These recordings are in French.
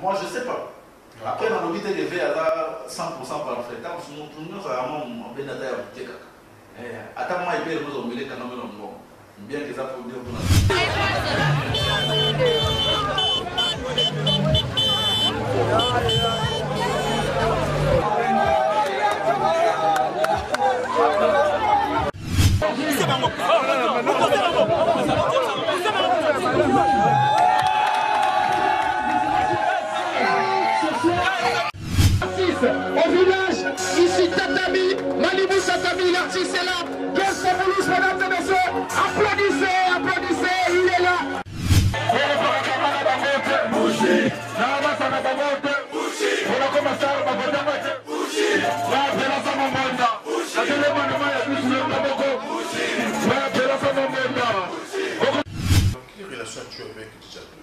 Moi, je sais pas. Après, on a envie de lever à 100% parfait. Tant que nous avons bien attaqué. Attends, moi, il peut nous emmener quand même. Bien que ça peut dire pour au village, ici Tatami, Malibu Tatami, l'artiste est là. Yes, Fabulous, mesdames et messieurs, applaudissez, applaudissez, il est là. Quelle relation as-tu avec Djadou?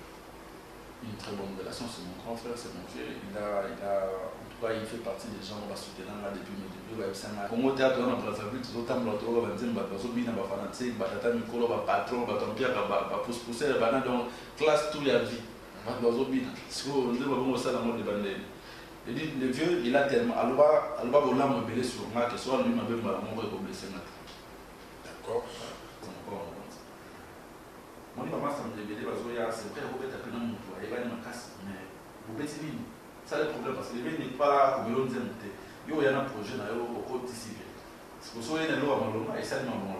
Une très bonne relation, c'est mon grand frère, c'est mon frère. En tout cas, il fait partie des gens qui vont soutenir là depuis mes débuts. Congo théâtre, on a Brazzaville, tout le temps, on a dit que batata mikolo, patron, batompier, pousse-pousser, donc classe tout la vie. Il dit, le vieux, il a tellement. Alba vola me belé sur moi, que soit lui m'a bien blessé. D'accord. Mon maman, ça me débélé parce que c'est vrai, vous êtes appelé dans mon toit, il va me casser, mais vous êtes civil. Ça le problème parce que les n'est pas comme l'on dit. Il y a un projet dans le côté civil. C'est pour ça qu'il y a une loi à mon et ça, il m'a mon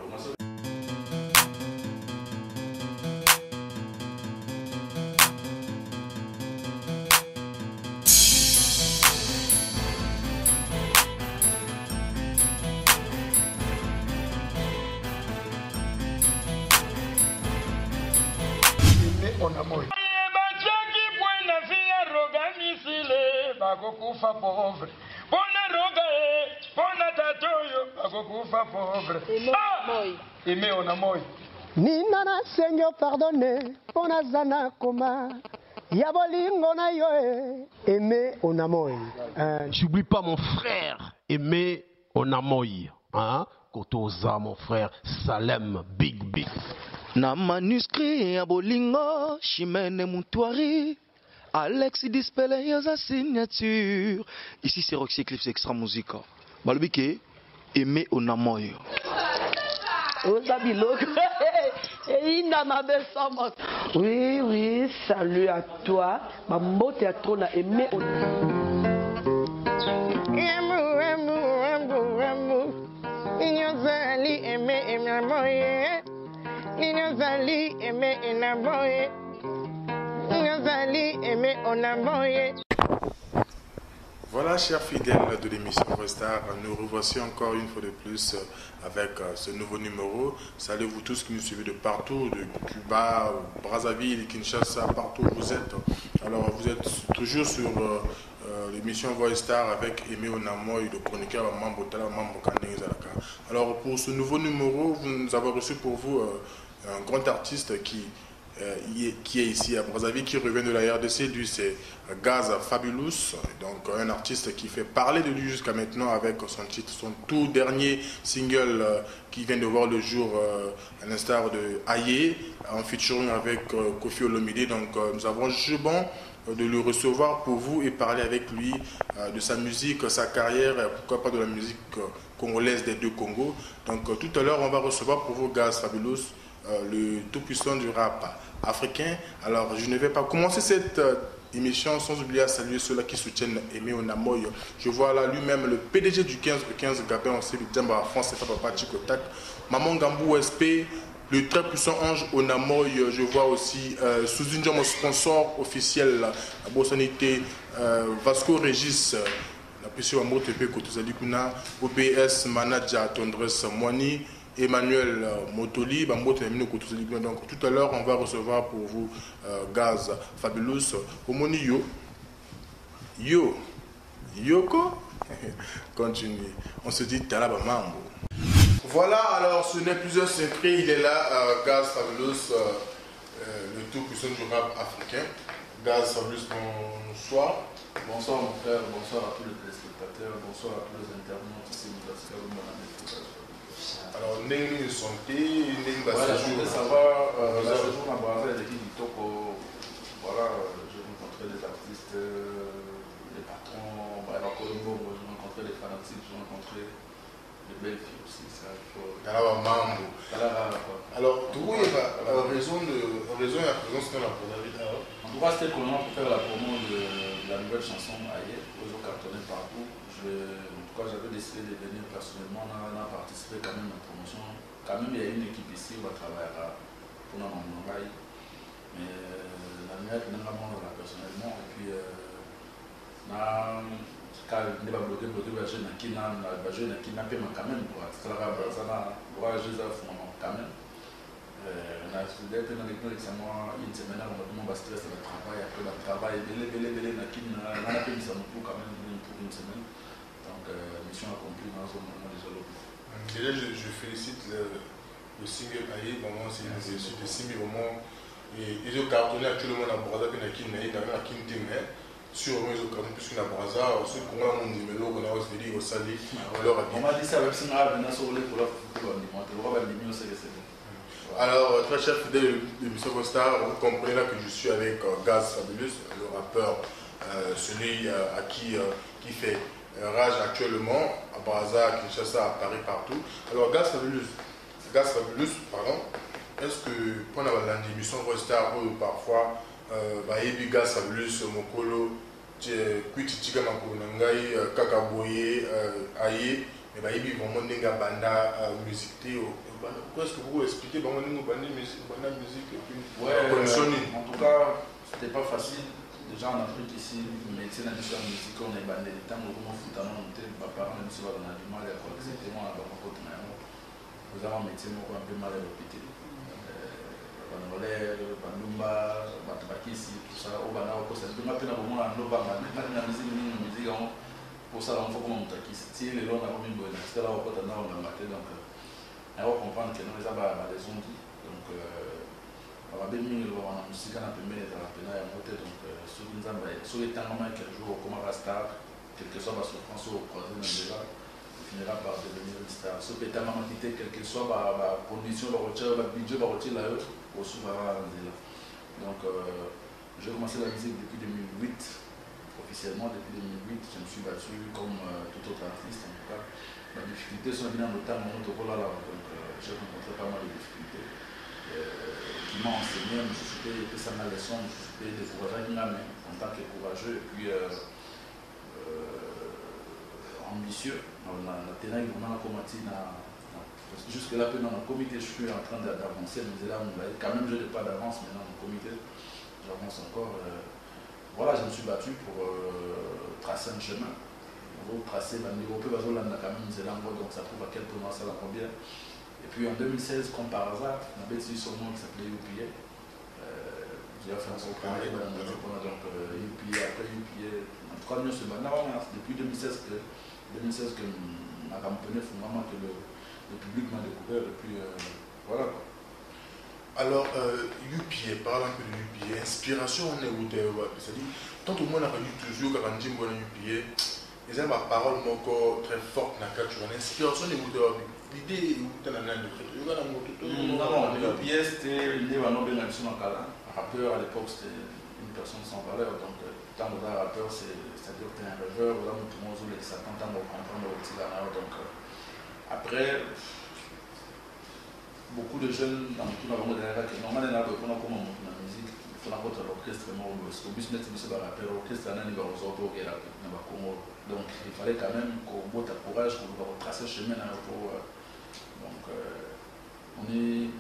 On a moi. Bakokufa pauvre. Bona roga bona tatoyo bakokufa pauvre. Aimé on a moi. Nina na Seigneur pardonné pona zana koma. Yabolingo na yo aimé on a moi. J'oublie pas mon frère Aimé Onamoy. Hein? Kotoza mon frère Salem Big Big. Na manuscrit ya bolingo Chimene Muntwari Alex Dispele yoza signature. Ici c'est Roxy Eclipse Extra Musica. Balubike Aimé Onamoy. Oui, oui, salut à toi. Ma motte à trop na Aimé Voilà, chers fidèles de l'émission Star, nous revoici encore une fois de plus avec ce nouveau numéro. Salut vous tous qui nous suivez de partout, de Cuba, Brazzaville, Kinshasa, partout où vous êtes. Alors vous êtes toujours sur l'émission Star avec Aimé Onamoy, le chroniqueur Mambo Tala, Mambo Kandé Zalaka. Alors pour ce nouveau numéro, nous avons reçu pour vous un grand artiste qui est ici à Brazzaville, qui revient de la RDC. Lui, c'est Gaz Fabulous, donc un artiste qui fait parler de lui jusqu'à maintenant avec son titre, son tout dernier single qui vient de voir le jour à l'instar de Aye, en featuring avec Kofi Olomide. Donc nous avons jugé bon de le recevoir pour vous et parler avec lui de sa musique, sa carrière, pourquoi pas de la musique congolaise des deux Congos. Donc tout à l'heure, on va recevoir pour vous Gaz Fabulous, le tout-puissant du rap africain. Alors je ne vais pas commencer cette émission sans oublier à saluer ceux-là qui soutiennent Aimé Onamoy. Je vois là lui-même le PDG du 15 Gabin, on sait le Djamba France, c'est Papa Chikotak, Maman Gambou SP, le très puissant Ange Onamoy. Je vois aussi Souzunja, mon sponsor officiel, la Bossonité, Vasco Régis, la puissance Amour TP Kotozalikuna, OBS Manager Tondres Moini, Emmanuel Motoli, donc tout à l'heure on va recevoir pour vous Gaz Fabulous. Omoni Yoko continue. On se dit Talaba Mambo. Voilà, alors ce n'est plus un secret, il est là, Gaz Fabulous, le tout puissant du rap africain. Gaz Fabulous, bonsoir. Bonsoir mon frère, bonsoir à tous les téléspectateurs, bonsoir à tous les internautes ici. Alors, Néni Santé, Néni Voilà, je voulais savoir, le séjour à Brazzaville, belles filles aussi, ça il faut. Alors, tout le monde a raison de la présence de la Brazzaville. En tout cas, c'était comment pour faire la promo de la nouvelle chanson Aïe, aux autres cartonnés partout. En tout cas, j'avais décidé de venir personnellement, on a participé quand même à la promotion. Quand même, il y a une équipe ici, on va travailler pour notre travail. Mais la meilleure, on a personnellement. Et puis, quand on va bloquer la jeune qui n'a pas quand même, pour être là, pour agir quand même. On a d'être dans l'examen une semaine, on va stress le travail, après le travail, on a fait ça quand même pour une semaine. Donc, mission accomplie dans ce moment déjà. Déjà, je félicite le single Aïe, vraiment, c'est une réussite de single, vraiment. Et ils ont cartonné actuellement à Brazzaville, à Kintim, sûrement ils ont cartonné plus qu'à Brazzaville, ceux qui ont un numéro, on a aussi dit au Sali. On m'a dit ça avec Singa, on a sauvé pour la alors, très cher fidèle de Mission Star, vous comprenez là que je suis avec Gaz Fabulous, le rappeur, celui à qui fait rage actuellement à Brazza, à Kinshasa, à Paris, partout. Alors, Gaz Fabulous, pardon, est-ce que pendant l'émission Star, parfois, Gaz Fabulous, Mokolo, Kuititika Makonangai, Kakaboye, Aye, mais il y a vraiment des banda musique. Pourquoi est-ce que vous expliquez la musique en tout cas, c'était pas facile. Déjà en Afrique ici, mais c'est la mission musique, on est bandé des temps, on fout à mes parents, même si on a du mal à accepter moi, vous avez un métier un peu mal à répéter. Banolère, Bandumba, Batabakisi, tout ça, au Bana, au Costa, je m'appelle à un moment à Nova, la musique, pour ça, on faut qu'on monte qui si les lois n'ont pas mis bonne, c'est là où on a maté, donc on va comprendre que nous les avons des ondes, donc on va bien mieux voir la musique à la première et à la première montée, donc sur les temps qu'un jour, comme un star, quel que soit ma souffrance ou au croisé, déjà, il finira par devenir une star. Ce que tu as quitté, quelle que soit ma condition, le budget, là, au souverain, donc j'ai commencé la musique depuis 2008. Officiellement, depuis 2008, je me suis battu comme tout autre artiste. En tout cas, les difficultés sont venues en notamment mon autocollant là. Donc, j'ai rencontré pas mal de difficultés qui m'ont enseigné, je suis fait ça ma leçon, je suis fait décourager en tant que courageux et puis ambitieux. Jusque là, dans le comité, je suis en train d'avancer, mais là, quand même, je n'ai pas d'avance, mais dans le comité, j'avance encore. Voilà, je me suis battu pour tracer un chemin. On va tracer, quand même, c'est l'endroit, donc ça prouve à quel point ça va bien. Et puis en 2016, comme par hasard, on avait utilisé son nom qui s'appelait UPA. J'ai fait un son pareil, donc UPA, après UPA. En tout cas, depuis 2016 que ma campagne fait vraiment que le public m'a découvert. Et puis voilà. Alors, UPA, parlant un peu de UPA, inspiration, on est où? C'est-à-dire, tant que moi, on a dit toujours quand on dit que UPA, ils ont ma parole encore très forte dans la culture. L'inspiration, on est où? L'idée est où? Non, UPA, c'était l'idée de un rappeur. À l'époque, c'était une personne sans valeur. Donc, tant que rappeur, c'est-à-dire que tu es un rêveur, voilà, tout le monde les 50 ans pour comprendre le petit. Donc, après, beaucoup de jeunes dans tout le monde qui normalement comme la musique, il faut avoir l'orchestre, parce que business c'est un rappel, l'orchestre n'a pas besoin donc il fallait quand même qu'on botte à courage pour tracer le chemin pour donc on est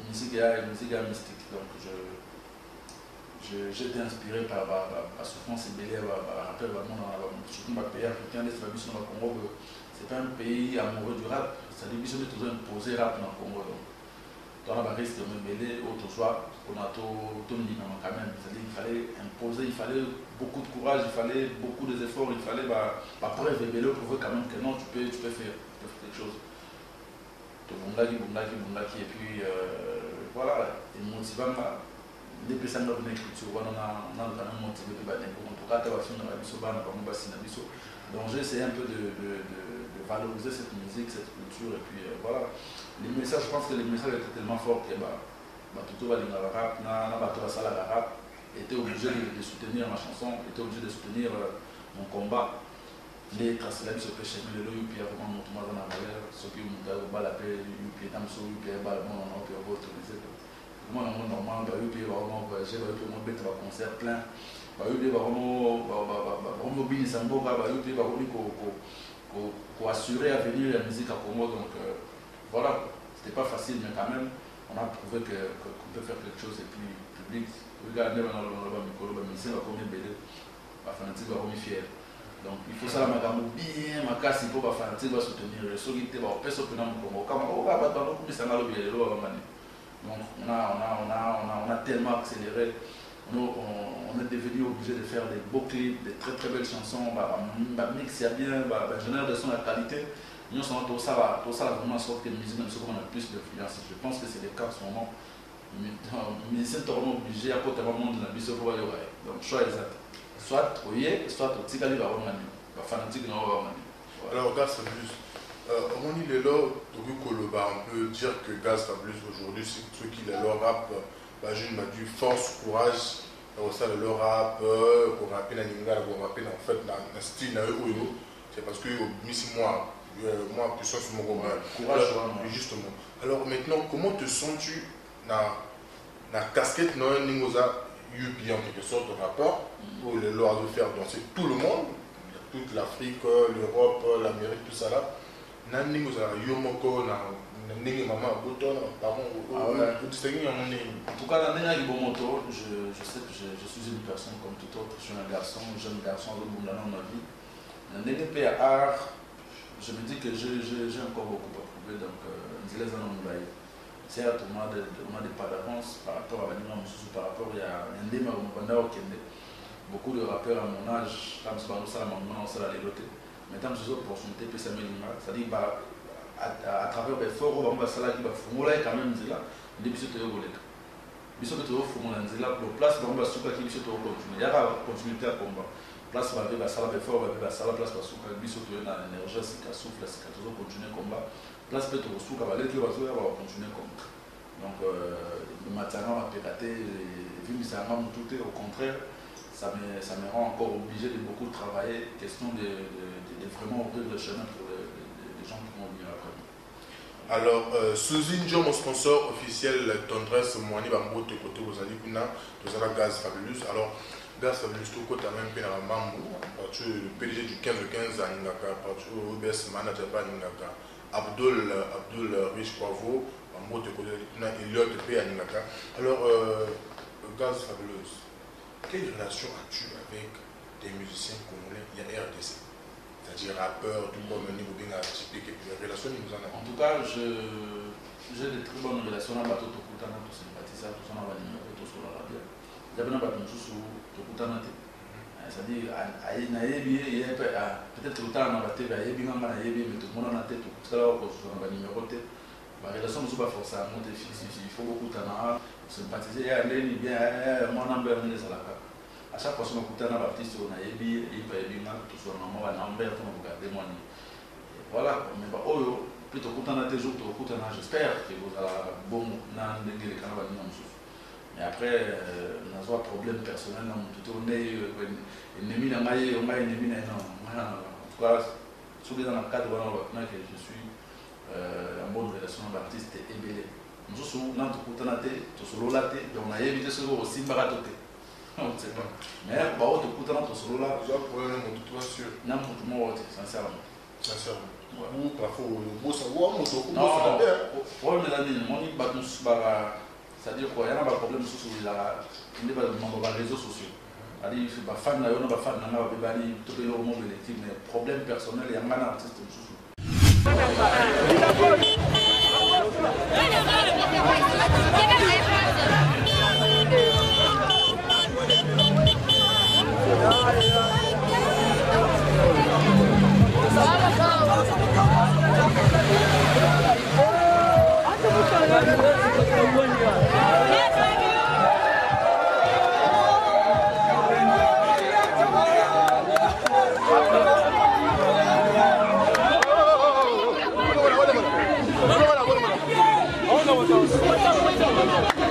musique mystique, donc j'ai été inspiré par Souffrance et Bélé, rappel vraiment surtout ma pays africain, l'Est dans le Congo, c'est pas un pays amoureux du rap, c'est-à-dire qu'ils ont toujours imposé rap dans le Congo. Dans la barrière, c'était mêlé, autrefois, on a tout dit quand même. C'est-à-dire qu'il fallait imposer, il fallait beaucoup de courage, il fallait beaucoup d'efforts, il fallait pour révéler, prouver quand même que non, tu peux faire quelque chose. Et puis voilà, et motivant, les personnes qui ont une écriture, on a quand même motivé de battre. En tout cas, tu vas finir la biso, donc j'ai essayé un peu de valoriser cette musique, cette culture, et puis voilà. Les messages, je pense que les messages étaient tellement forts que tout le rap, était obligé de soutenir ma chanson, était obligé de soutenir mon combat. les traces là se pêche mais le UPI vraiment monte dans la valeur ce qui nous a la paix UPI tam so UPI ba bon on peut autoriser comment on normal ba UPI vraiment voyager ba UPI on mettre un concert plein ba UPI vraiment bien sambo ba UPI ba ko assurer à venir la musique à Congo donc voilà c'était pas facile mais quand même on a prouvé qu'on peut faire quelque chose et puis public regardez maintenant le micro le musicien va combien belé ba fanatique va combien fier. Donc il faut ça la magambo bien ma casse pour ba fanatique va soutenir ceux qui étaient ba personne pendant le Congo comme on va pas dans le ça le bien donc on a tellement accéléré on est devenu obligé de faire des beaux clips des très belles chansons ba mix bien ba génère de son la qualité nous sommes tout ça vraiment sorte que musique même ce qu'on a plus d'influence je pense que c'est le cas en ce moment mais c'est totalement obligé à côté vraiment de la mission pour aller donc choix exact soit au Tigali va fanatique alors Gaz Fabulous on dit les lots on peut dire que Gaz Fabulous aujourd'hui c'est ceux qui le rap je m'a dit force courage ça le rap qu'on rappelle à Ninga qu'on rappelle en fait dans le style c'est parce que moi que ça c'est mon courage justement alors maintenant comment te sens-tu dans la casquette non Ningoza UPI en quelque sorte de rapport où le loi de faire danser tout le monde, toute l'Afrique, l'Europe, l'Amérique, tout ça là. Nani vous avez yomoko na nini maman bouton pardon vous distinguez en tout cas dans les moto je sais que je suis une personne comme tout autre je suis un garçon jeune garçon de monde dans ma vie dans les art je me dis que j'ai encore beaucoup à prouver donc les années certes on a des pas d'avance par rapport à l'animation par rapport à beaucoup de rappeurs à mon âge comme ça on s'est les loter maintenant ces opportunités c'est-à-dire à travers des forts on va ça là qui va formuler quand même là depuis ce temps là biso to formuler là le place on va souka qui biso to continuer il y a continuité à combat place va ba sala be fort va sala place va souka biso to na énergie c'est qu'à souffle c'est qu'à toujours continuer combat place peut to souka va les va continuer combat donc le matin on va pétater vu que ça m'a tout au contraire ça me rend encore obligé de beaucoup travailler question de vraiment ouvrir le chemin pour les gens qui vont venir après. Alors, Suzy Ndiom, mon sponsor officiel Tendresse Moani Bambo, de côté vous allez kuna, vous avez Gaz Fabulous. Alors, Gaz Fabulous, tout côté même Pénara Mambo, le PDG du 15-15 à Ningaka, le OBS manager à Ningaka, Abdul Rich Quavo, Bambo, de côté kuna, Elliot P à Ningaka. Alors, Gaz Fabulous, quelle relation as-tu avec des musiciens congolais il y a RDC? C'est-à-dire rappeurs, tout comme un niveau bien atypique et puis les relations nous en avons. En tout cas, j'ai de très bonnes relations avec tout le monde, tout sympathisant, tout ça, tout sur la radio. J'ai bien battu tout le monde. C'est-à-dire, peut-être que le temps on a battu, mais tout le monde a tête, tout ça, on a numéro tête. La relation ne sont pas forcément difficile, il faut beaucoup de temps sympathiser. Il y a mon number de Salaka. À chaque fois que on écoute un artiste, on a ébi, il peut ébi, tout ça, on a un number pour regarder moi. Voilà, mais oh, plutôt écoute un jours, écoute un j'espère que vous avez bon, nan de les canaux à mais après, on a un problème personnel, on est ennemi d'un maillot, on a ennemi d'un an. En tout cas, surtout dans le cadre que je suis en bonne relation avec l'artiste et belé. Nous sommes dans tout le temps, tout sur le latte, on a évité ce jour aussi baratoté. On ne sait pas. Mais bah tout le temps, tout sur le latte. Vous avez problème de tout sûr. Non, tout le monde, sincèrement. Sincèrement. Ou parfois, vous savez, vous non, problème de la vie, mon île bat nous c'est-à-dire quoi, il y a un problème sur les réseaux sociaux. Il y a des fans, il y a des fans, il y a des problèmes personnels, il y a un artiste. Vamos, vamos.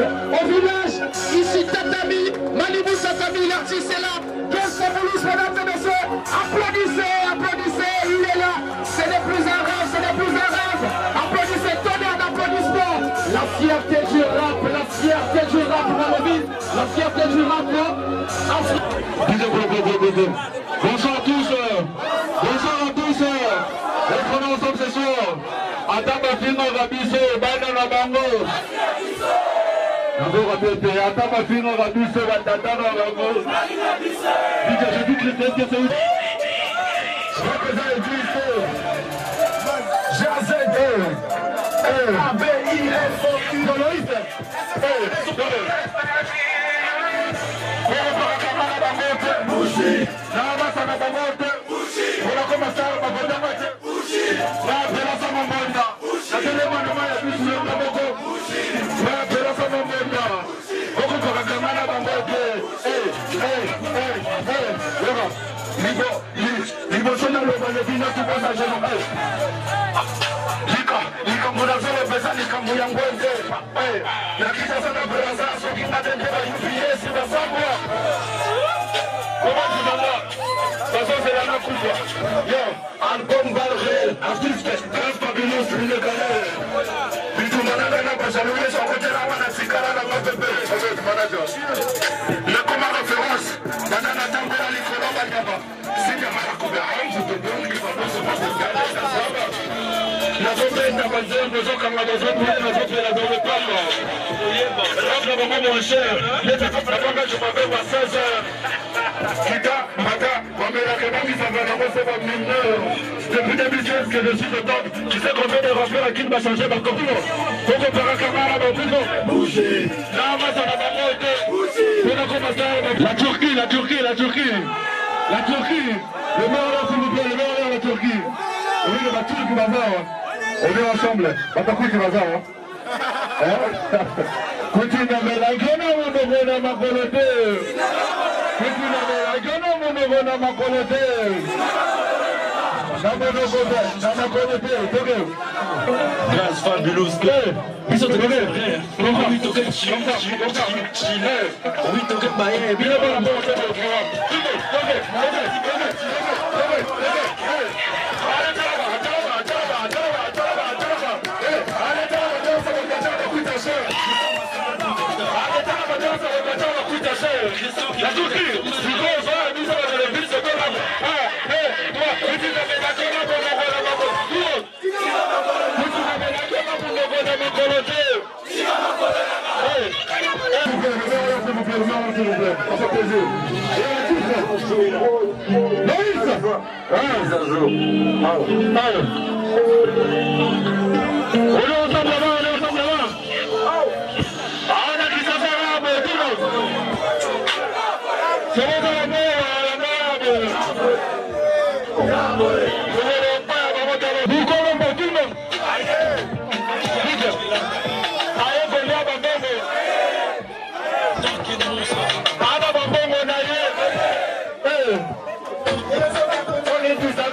Au village, ici Tatami, Malibu Tatami, l'artiste est là. Quel Fabulous, mesdames et messieurs, applaudissez, applaudissez, il est là. Ce n'est plus un rêve, ce n'est plus un rêve. Applaudissez, tonnerre d'applaudissements. La fierté du rap, la fierté du rap, la fierté du rap. Bonsoir à tous, bonsoir à tous. Reprenons ensemble ce soir. Atama Fingo Rabiso, Banana Bango. Atama Fingo Rabiso, Banana Bango. Je dis que le test que c'est où? Représentant Edrisso. Jersey, ABIFO, Doloïs. Bougie, Namasa Nabamote, Olakoma Star, Babodamate, La Pelasa Mamonda, La Telemana Bisu Naboko, La Pelasa Mamonda, Boko Kakamana Bamote, Libo Sona Lobalevina to Bonajan, Lika Munazolo Besani Kamuyangwende, Nakita Sana Braza, Sokina Dendeva UPS, Basabua. Comment tu vas là? De toute façon, c'est la même coupe. Yo, album balle réel, artiste, grâce Fabulous, une galère. Bitou Manana, Bajaloué, son côté la Manasikara, la Mapépé, manager. Le commun référence, Banana Tambora, Nicola Bagaba. C'est bien Maracoubia, je te donne, il va se passer de garder sa saba. La zone est à Banzer, nous sommes comme la zone, nous sommes la zone de Pamba. L'autre, le moment moins cher, les équipes, la Pamba, je m'appelle à 16h. Kita, Mata, Pamela Kebami, ça va d'abord c'est votre mineur. Depuis 2016 que je suis le top. Tu sais combien de rappeurs à qui m'a changé ma copine. Faut qu'on fasse un camarade à mon plus. Bouger. Là, moi, ça n'a pas été. Bouger. La Turquie, la Turquie, la Turquie. La Turquie. Le meilleur, s'il vous plaît, le meilleur, la Turquie. Oui, le Turquie qui va voir. On est ensemble. Batakoui qui va voir. Continue, mais la gueule, on est ma volonté. Grâce Fabulous. Ils sont très frères. Oui, toqué la Turquie, du gros vent, nous sommes dans les villes de Golan. Toi, tu n'avais la commande pour le voler ma voiture. Tu n'avais la commande pour le voler ma colonie. S'il vous plaît, s'il vous plaît, ça fait plaisir. On est ensemble là-bas, on est ensemble là-bas. On a qui s'en fait là, mais tout le monde. C'est bon dans la merde, on est tous à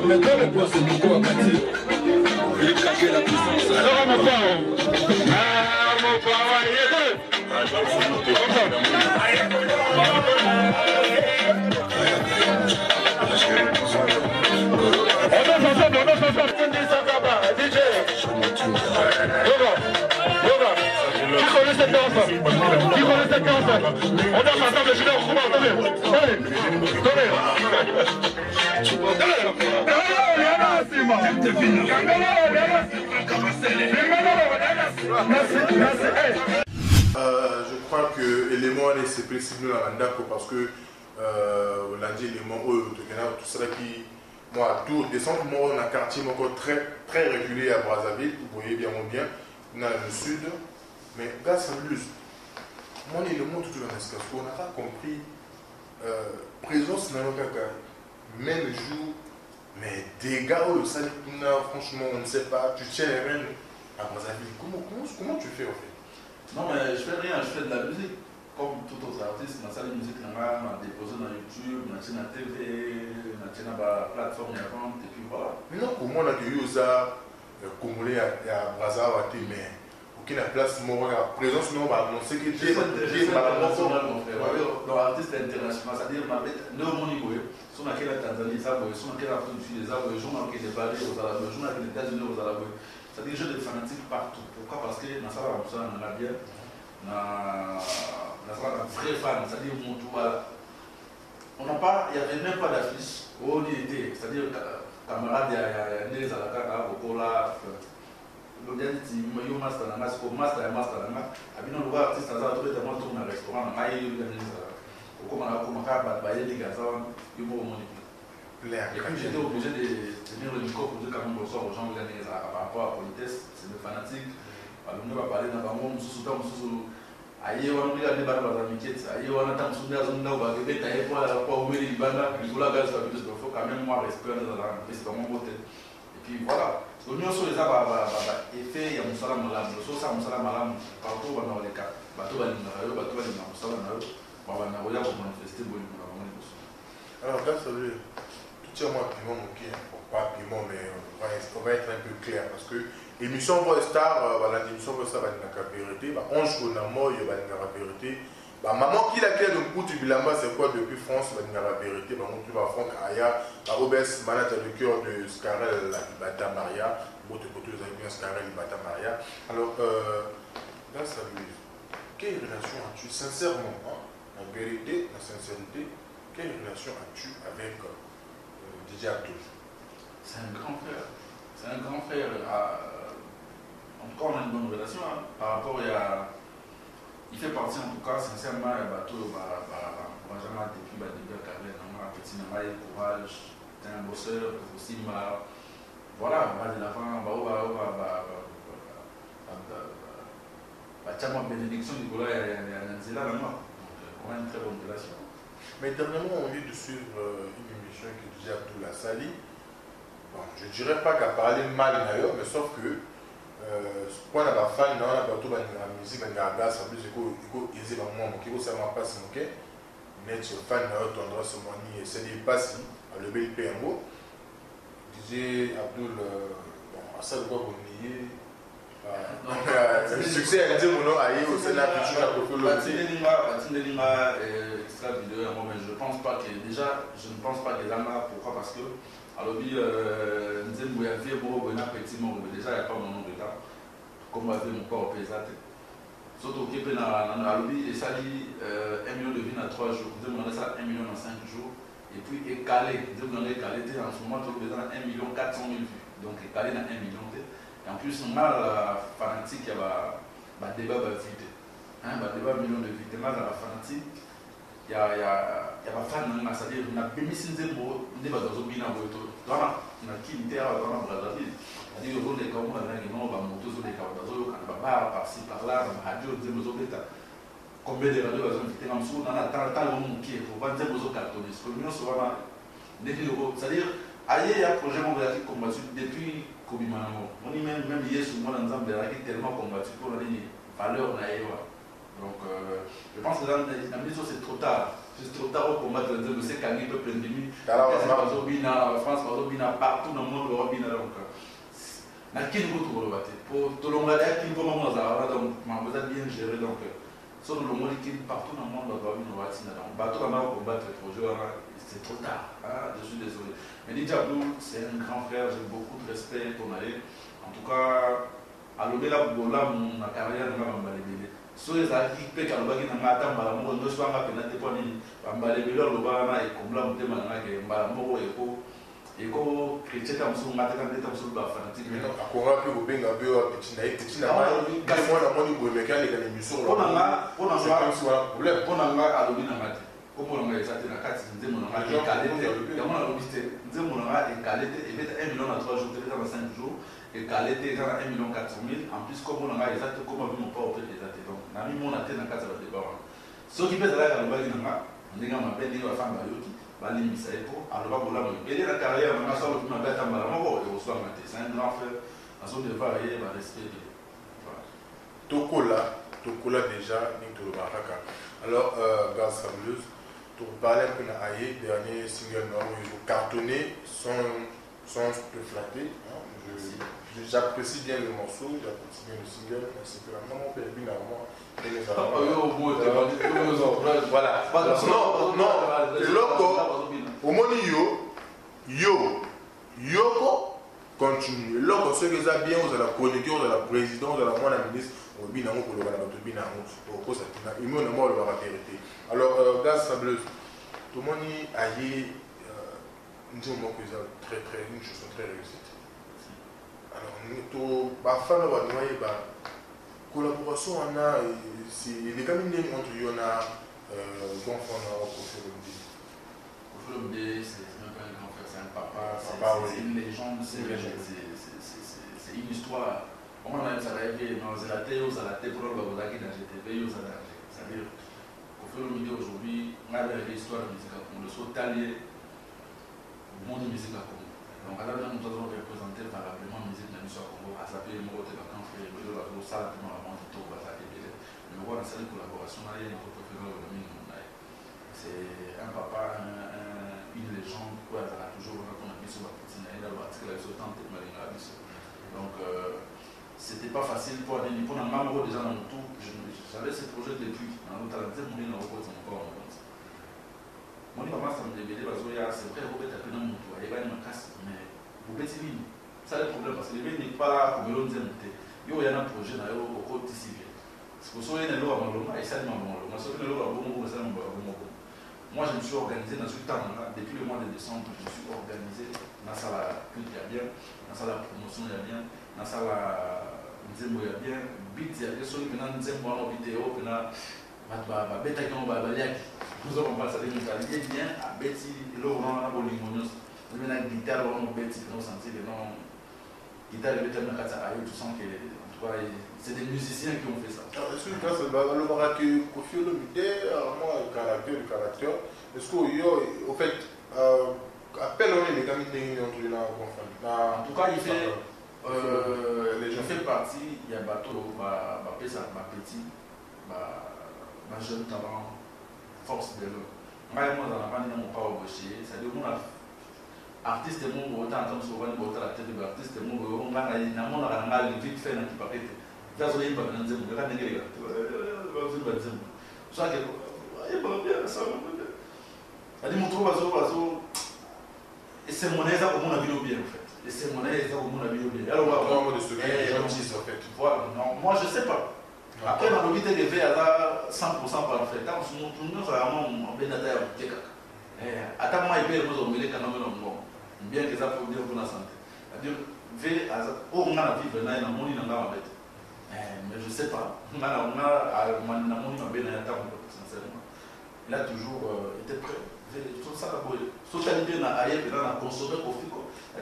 maintenant le boss c'est beaucoup à Mati. Il craquait la puissance. Alors mon parent. Ah mon parent, il est deux. On danse ensemble, DJ. Yoga. Qui connaît cette danse? Qui connaît cette danse? On danse ensemble, je vais au courant, attendez. Je crois que l'élément est spécifique parce que lundi l'élément tout ça qui moi tout descendre moi on a un quartier encore très régulier à Brazzaville, vous voyez bien dans le sud, mais grâce à plus moi l'élément tout dans ce cas on n'a pas compris présence dans le caca même jour mais dégâts au salut franchement on ne sait pas, tu tiens les rênes à Brazzaville, comment tu fais en fait? Non mais je fais rien, je fais de la musique. Comme tout autre artiste, dans la musique, on a déposé dans YouTube, on a la TV, on a la plateforme de vente, et puis voilà. Mais non, comment on a eu ça, Congolais à Brazzaville, mais aucune place, la présence, non, on sait que c'est international, mon frère. Donc, artiste international, c'est-à-dire, nous, mon niveau, si on a la Tanzanie, si on a l'Afrique du Sud, si on a les Bali, si on a les États-Unis, c'est-à-dire, je des fanatiques partout. Pourquoi? Parce que dans ça, on a bien. On a un vrai fan, c'est-à-dire on n'a pas, il n'y avait même pas d'affiche où on y était, c'est-à-dire camarade, il y a des alaka, au là, le gars dit, il y a un master, il y a un artiste, il y a un restaurant, il y a et puis j'étais obligé de tenir le micro pour dire quand même bonsoir aux gens par rapport à Politesse, c'est des fanatiques. Alors on va parler dans le monde, aïe on a des barres à miquette, aïe on a tant de choses on va répéter aïe pour ouvrir les bandes, puis la gaz il faut quand même moi respecter dans la c'est vraiment beau. Et puis voilà, l'union sur les arbres effet il y a mon salam malam, le sauce à mon salam malam partout dans les cas, bateau va nous bateau va nous salam malam, on va nous pour manifester bon alors là ça veut tout moi piment mon pied, pas piment mais on va être un peu clair parce que l'émission Star, l'émission Star va être la vérité. On joue dans moi, il va être la vérité. Maman qui la clé de Kouti Bilama, c'est quoi depuis France, va être la vérité. On trouve à Franck Aya, à Obès, Manat le cœur de Scarel, Bata Maria. Votre côté, vous avez bien Scarel, Bata Maria. Alors, là, ça veut dire, quelle relation as-tu, sincèrement, la vérité, la sincérité, quelle relation as-tu avec DJ Abdul? C'est un grand frère. C'est un grand frère. En tout cas, on a une bonne relation par rapport à. Il fait partie, en tout cas, sincèrement, il bateau, Benjamin, depuis le début de la carrière, petit Namaï, courage, c'est un bosseur, aussi, voilà, on va de l'avant, on bénédiction du Gola et Nanzila, on a une très bonne relation. Mais dernièrement, on vient de suivre une émission qui disait Abdoul Sali. Bon, je ne dirais pas qu'à parler mal d'ailleurs, mais sauf que quand on a des fans, on a tout la musique, on a la ça plus il faut aiser dans moi, il faut savoir pas si on est net sur fan d'ailleurs tendance au mani et c'est des passes à le bel PMO. DJ Abdoul bon à ça quoi vous nier le succès a dit mon nom aïe au Sénat puis tu as profité le extra vidéo mais je pense pas que déjà je ne pense pas que Lama pourquoi parce que alors déjà il n'y a pas mon nom de temps comme on a vu mon corps au paysage surtout qu'il y a et ça dit 1 million de vues dans 3 jours vous demandez ça 1 million dans 5 jours et puis écalé vous demandez écalé en ce moment tu as 1 million 400 000 vues donc écalé dans 1 million et en plus on a la fanatique qui a un débat vide débat million de vues tellement dans la fanatique il y a pas fan c'est-à-dire on a bénéficié de débat dans le bina voilà on a qui intérêt dans la Brazzaville c'est-à-dire on est comme on a non va monter sur les cartes dans le par-ci par-là dans la radio des mozobeta combien de radios ont été en dessous dans la tal mon qui pour vendre des mozocartones ce que nous souvent c'est-à-dire ailleurs il y a un projet mondial combattu depuis Kobi Manamo on y même hier sur moi dans exemple qui tellement combattu pour la valeur là Donc, je pense que dans la mission, c'est trop tard. C'est trop tard au combat de c'est Kangui, peuple ennemi. France, partout dans le monde, donc, na qui nous trouve pour tout le monde, qui peut donc, ma besoin bien géré. Donc, sur le monde qui partout dans le monde, donc, bateau à combattre le projet, c'est trop tard. Je suis désolé. Mais Didier Abdou, c'est un grand frère, j'ai beaucoup de respect pour aller. En tout cas, à l'obéla bola, ma carrière, on va me so les acquis que quand on va gagner un matin, on va me dire que pénalité pour nous, on va les bilans, on va et comme là on te demande que on va moro eko chrétien comme ça, on va te demander comme ça, on va fanatique. À quoi on peut vous benga bio petit naïf, petit naïf. Moi la monnaie pour me caler dans l'émission. Pour nanga problème, pour nanga à l'obéla matin. Comme on a exacté la carte, nous disons on a qualité, comment on a l'obéité, nous disons on a qualité, et peut-être 1 million à 3 jours, peut-être dans 5 jours. Et qualité, quand 1 400 000, en plus, comme on a exact, comme on a vu mon père au fait exact. Donc, on a mis mon atteint dans le cadre de débat. Ce qui peut être là, on a dit, on a appelé les femmes à Yoki, on a mis ça pour, alors on a mis la carrière, on a sorti ma bête à Malamoro, et on soit maté. C'est un grand frère, à son devoir, il va respecter. Tokola déjà, Nicolas Baraka. Alors, Gaz Sableuse, pour parler un peu de Aïe, dernier single noir, ils ont cartonné sans te flatter. J'apprécie bien le morceau, j'apprécie bien le single, mais c'est que la maman perd bien à moi. Voilà. Non, Loco, au moins Yoko, continue. Loco, ceux qui ont bien, vous avez la chroniqueur, vous avez la présidente, vous avez la moindre ministre, vous avez bien pour le Banabatu, il m'a mort le vérité. Alors, Gaz Sableuse, tout le monde a dit, nous disons que c'est une chanson très réussie. Alors, nous avons une collaboration, c'est les cabinets entre Yona, Gonfona, Kofi, c'est même pas un grand frère, c'est un papa, c'est une légende, c'est une histoire. Comment on a arrivé dans la télé, aux la télé, pour le Bazaki dans GTV, aux Adagés. C'est-à-dire, Kofi aujourd'hui, on a une histoire de musique à Congo, le saut allié au monde de musique à Congo. Donc, à la base, nous avons représenté valablement la musique de la mission à Congo, à s'appeler le mot de vacances, et le mot de ça, puis on a monté tout, à s'appeler. Mais on voit dans cette collaboration, il y a une professionnelle de mine. C'est un papa, une légende, quoi, ça a toujours on a mis sur la petite naïve, la partie là, sur tant de marina. Donc, c'était pas facile pour aller, pour un membre déjà dans tout, j'avais ce projet depuis, dans l'autre talent, mon nom, c'est encore en France. Mon maman, ça me déveillait parce que c'est vrai, Robert a pu dans mon toit, il va y avoir une casse, mais vous pouvez dire, ça le problème parce que les n'est pas là comme l'on disait, il y a un projet dans le côté civil. C'est pour ça qu'il y a un lot à Maloma et ça, il y a un lot à Bomo, ça, il y a un lot. Moi, je me suis organisé dans ce temps-là, depuis le mois de décembre, je me suis organisé dans la culte, il y a bien, dans la promotion, il y a bien, dans la nzembo, il y a bien, bit, il y a bien, celui qui est nzembo, en vidéo, puis là, bête qui ont babaliaki. Nous avons passé des mentalités bien à Betty, Laurent, la Bolimonos, nous avons une guitare, on Betty, nous sentis les noms, guitare, le thème de Katsa, tu sens que, en tout cas, c'est des musiciens qui ont fait ça. Est-ce que grâce à le Baraké, Kofi Olomide, moi, le caractère, est-ce qu'au fait, appelle on les gamins entre les en tout cas, il fait. Je fais partie, il y a un bateau, ma petit, ma jeune talent, force de l'homme. Moi, dans la bande, ils n'ont pas embauché. C'est-à-dire que mon artiste, mon autant en souvent, la tête de l'artiste, mon on a vite fait dans qui paraît. Là, je vais pas me dire, je vais pas me dire, je vais mon trou, et c'est mon aise au monde à bien en fait. Et c'est mon aise au monde à bien. Alors, moi, je sais pas. Après, ma lobby est élevée à 100% parfait. Quand on se montre, vraiment, on peut être à ta main, il peut être au milieu quand on bien que ça peut dire pour la santé. C'est-à-dire, on a la vie, on a une amie dans la bête. Mais je ne sais pas. On a une amie dans la bête, sincèrement. Il a toujours été prêt. Tout ça, tout ça, il a ailleurs, il a consommé Kofi.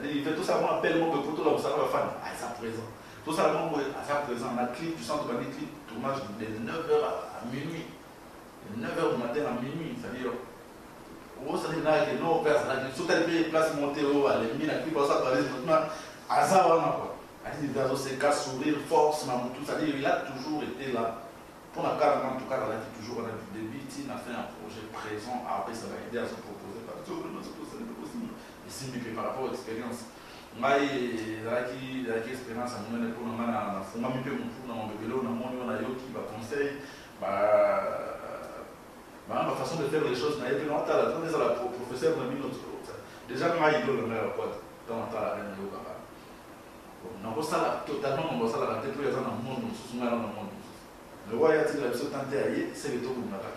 Il fait tout ça, on appelle mon pour tout là, on s'en va faire. À sa présent. Tout ça, à sa présent. On a clip, du centre de clip, tournage de 9h à minuit. De 9h du matin à minuit. C'est-à-dire, on s'est dit que non, tout est place montée haut, à l'ennemi, la clip, ça paraît maintenant. À ça, on a quoi. Il a dit, c'est qu'à sourire, force, tout ça. Il a toujours été là. pour la carte, en tout cas, on a toujours un début, on a fait un projet présent, après ça va aider à se proposer par tout le monde, c'est possible. Et si par rapport à l'expérience, moi, il y a qui expérience à mon époque, on a fait un peu mon bébé, on a mon qui va conseiller, ma façon de faire les choses, on a été longtemps, la professeur m'a mis notre autre. Déjà, moi, il y a le meilleur pote, dans la reine de Yoga. On a ça totalement, on va ça la tête, il y a un monde, on se souvient dans le monde. Le roi a dit la mission tenté à y c'est le tour de Nara.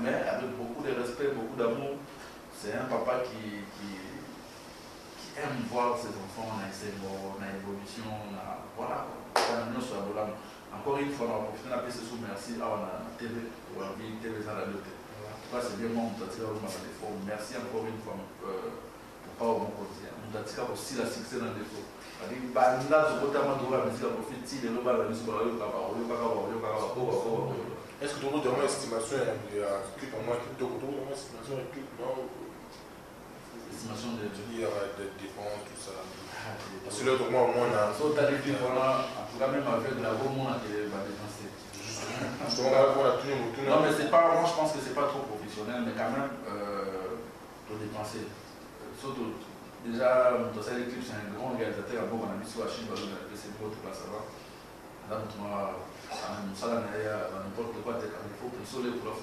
Mais avec beaucoup de respect, beaucoup d'amour, c'est un papa qui aime voir ses enfants dans l'évolution, voilà. Encore une fois, on va profiter de la PC sous merci à la TV, ou à la TV à la TV. C'est bien moi, on t'a tiré au défaut. Merci encore une fois pour pas au bon côté. On t'a tiré aussi la succès dans le défaut. Est-ce que tu as une estimation pour moi qui une estimation non estimation de dépenses, tout ça. Parce que là, moi, on a. En tout cas, même avec la roue, on a dépensé. Non, mais c'est pas, moi je pense que c'est pas trop professionnel, mais quand même, pour dépenser. Surtout. Déjà, Moutassa Eclipse, c'est un grand réalisateur. On a mis sur la Chine, on a fait ses autres là, ça va. Là, ça dans n'importe quoi, il faut que le soleil pour la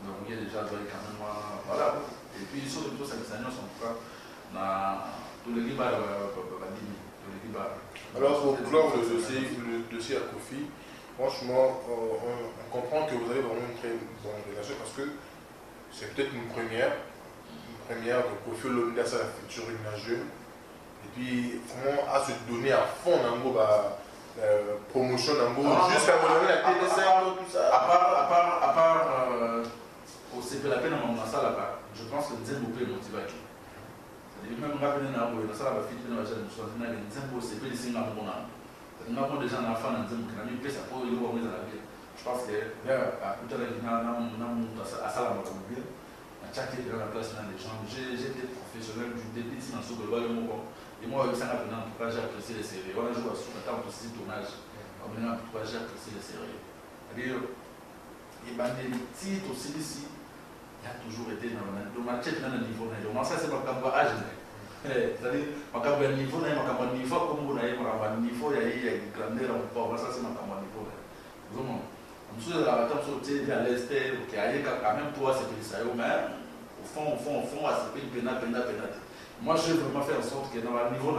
donc, il y a déjà quand même. Voilà. Et puis, sur les choses, ça en tout cas, tous les guibards, alors, pour clore le dossier à Kofi, franchement, on comprend que vous avez vraiment une très bonne relation parce que c'est peut-être une première de Kofi Olomide à la future jeune. Et puis, vraiment, à se donner à fond dans la promotion jusqu'à donner la TD5, tout ça. À part au CP la peine dans ça là-bas, je pense que Nzembo peut motiver qui. C'est-à-dire, même quand on a dans ça là-bas, on a Nzembo CP les signes à mon âme. Nous avons déjà un enfant dans Nzembo qui a mis ça pour le voir dans la vie. Je pense que vers tout à l'heure, on a à ça là-bas. Chaque été dans la place dans les gens, j'étais professionnel du début dans ce que le mot. Et moi, ça m'a donné en tout cas, j'ai apprécié les séries. On a joué à ce temps pour 6 tournages. En tout cas, j'ai apprécié les séries. C'est-à-dire, et les titres aussi ici, il y a toujours été dans le match dans le niveau. Moi, ça, c'est ma campagne âge. C'est-à-dire, ma campagne niveau, ma campagne niveau, comme vous l'avez, ma campagne niveau, il y a des grandeurs en port. Ça, c'est ma campagne niveau. Vraiment. Je suis à l'est, qui a quand même pour se faire ça, mais au fond, c'est une pénale. Moi, je veux vraiment faire en sorte que dans le niveau,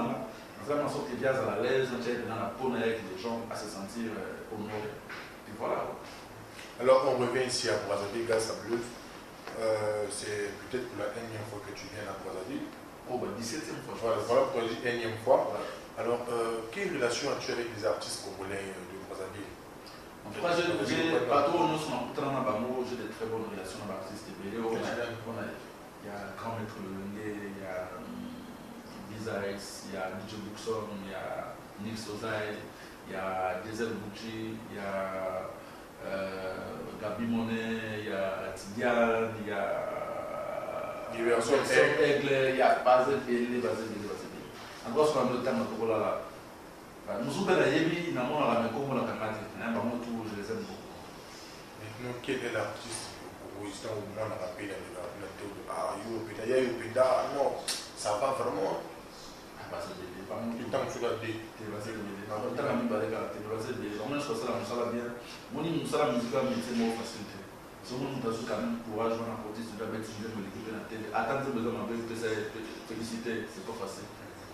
faire en sorte que bien à l'aise, dans la peau avec les gens à se sentir honorés. Et voilà. Alors, on revient ici à Brazzaville, Gaz Sableuse. C'est peut-être pour la énième fois que tu viens à Brazzaville. Oh, bah, 17e fois. Voilà pour la énième fois. Voilà. Alors, quelle relation as-tu avec les artistes congolais de Brazzaville? En tout cas, j'ai de très bonnes relations avec l'artiste. Il y a Grand Maître Lelenge, il y a Bizaïs, il y a DJ Buxon, il y a Nick Sozai, il y a Diesel Bouchi, il y a Gabi Monet, il y a Tidiane, il y a Aigle, il y a Basel. En gros, c'est un autre terme pour là. Nous sommes là, il y a la comme la camarade, je les aime beaucoup. Maintenant, quel est l'artiste au instant où on a rappelé la théorie de ah, Yopeda, non, ça va vraiment. Ah, bah, c'est des pas mon temps sur la D. C'est des pas mon temps à me battre la télé. C'est des on est sur ça, ça va bien. Mon nous ça la musique là, mais c'est moins facilité. Si on nous donne quand même courage, on a porté sur la bête, je vais me l'équiper la télé. Attendre besoin de féliciter, c'est pas facile.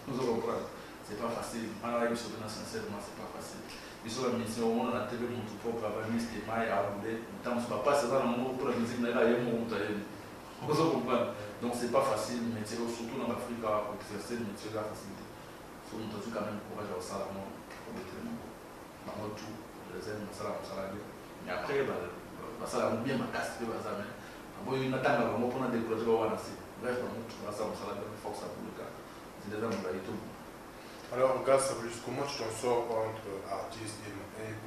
Nous allons comprendre. C'est pas facile. Malgré que je suis sincèrement, c'est pas facile. Ils sont la mission, on a la télé, mon tout propre, avant de c'était maille à rouler. Tant que papa, c'est dans le mot pour la musique, il y a un mot. Vous comprenez? Donc c'est pas facile, mais surtout dans l'Afrique, à exercer le métier de la facilité. Il faut nous donner quand même courage à ça, pour mettre le mot. Dans tout, les aime, ça la bien. Mais après, ça la bien, ma casse, c'est pas ça. Mais il y a une attente, on va décourager, on va lancer. Bref, ça la bien, force pour le cas. C'est déjà mon gars et tout. Alors, Gaz Sableuse, comment tu t'en sors entre artiste et